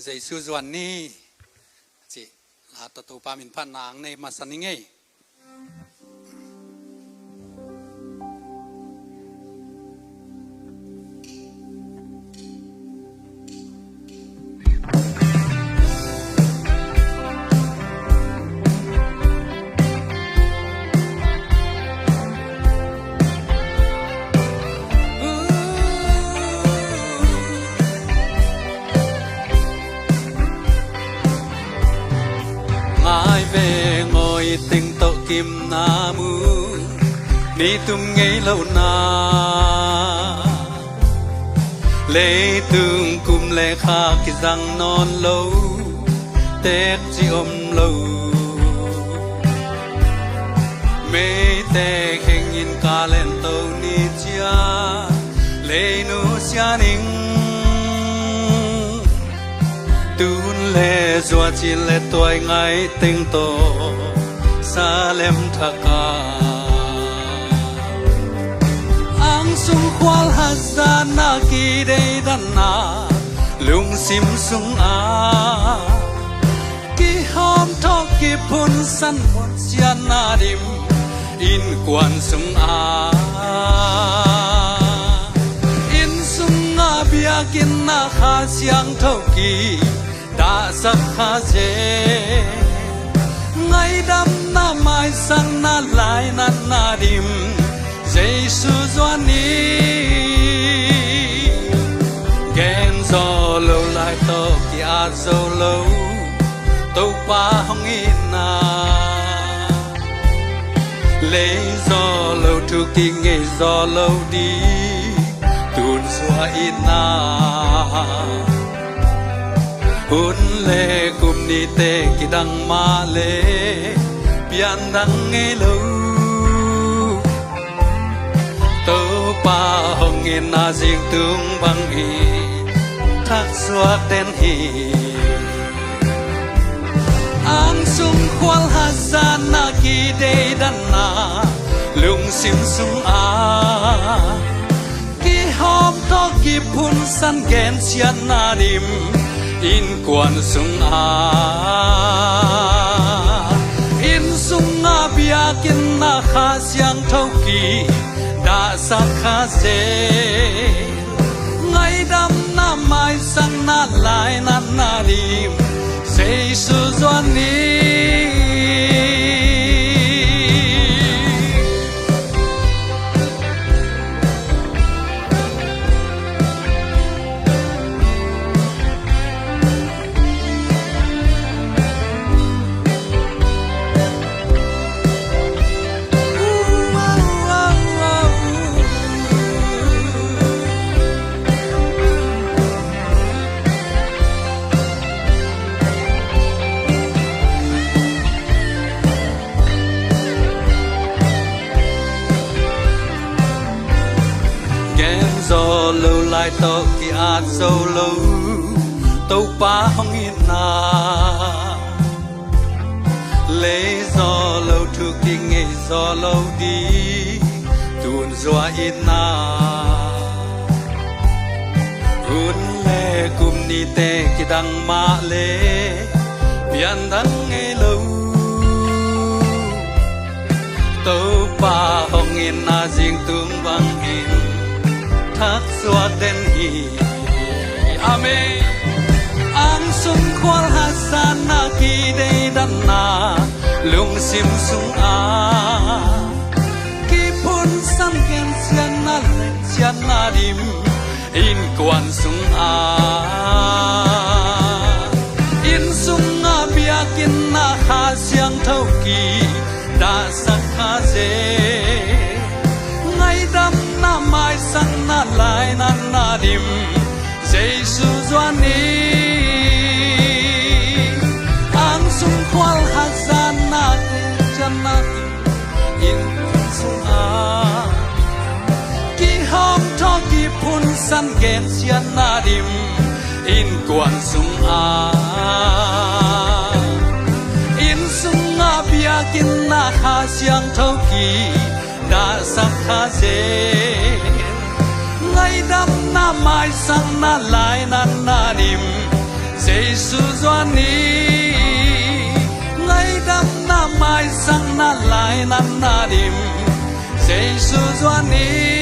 dây su duan ni chị là tàu pa min phan nang này mà sanh nghe tình tộ kim na mu ni tum ngây lâu na lê tương cum lê kha cái răng non lâu tết chỉ ôm lâu mê tê khen nhìn ca lên tàu ni chia lê nu xia ninh tuôn lê doa chỉ lê tuổi ngày tình tổ Salem thaka ang sung kwal hazana ki dei dana lung sim sung a ki hom thok ki pun san mon siana dim in kwan sung a in sung a bia kin na kha siang thok ki da sak kha je ngày đam na mai sang na lại na na dim Giêsu doani gen zo lâu lại to kia zo lâu tàu pa hong ina lấy zo lâu thu ki nghe zo lâu đi tuôn xua ina hun lê cùng ni tê ki đăng ma lê pian đăng nghe lâu tàu pa hong nghe na riêng tương bằng hi thác xóa tên hi ang sung kwal hazana ki đê đan na lung sim sung a ki hom to ki pun san gen sian na dim in quan sung a in sung a bia kin na kha siang thau ki da sa kha se ngày đam na mai sang na lại na na dim sei su doan ni do lâu lại to ki a dâu lâu tàu pa hong ina lấy do lâu thu ki nghe do lâu đi tuôn doa ina hun lê cùng ni tê ki đăng ma lê pian đăng nghe lâu tàu pa hong ina riêng tương bằng in thác xóa tên hi amen ang sung kwal hazana ki dei dan na lung sim sung a ki pun san gen sian na len sian na dim in kwan sung a in sung a bia kin na kha siang thau ki da sak kha je ngày đam na mai sang na lại na na dim Giêsu doani ang sung kwal hazana te jana in sung a ki hom to ki pun san gen sian na dim in kwan sung a in sung a bia kin na kha siang thau ki da sak kha je ngày đam na mai sang na lại na na dim Giêsu Doani ngay đắm na mai sang na lại nan na dim Giêsu Doani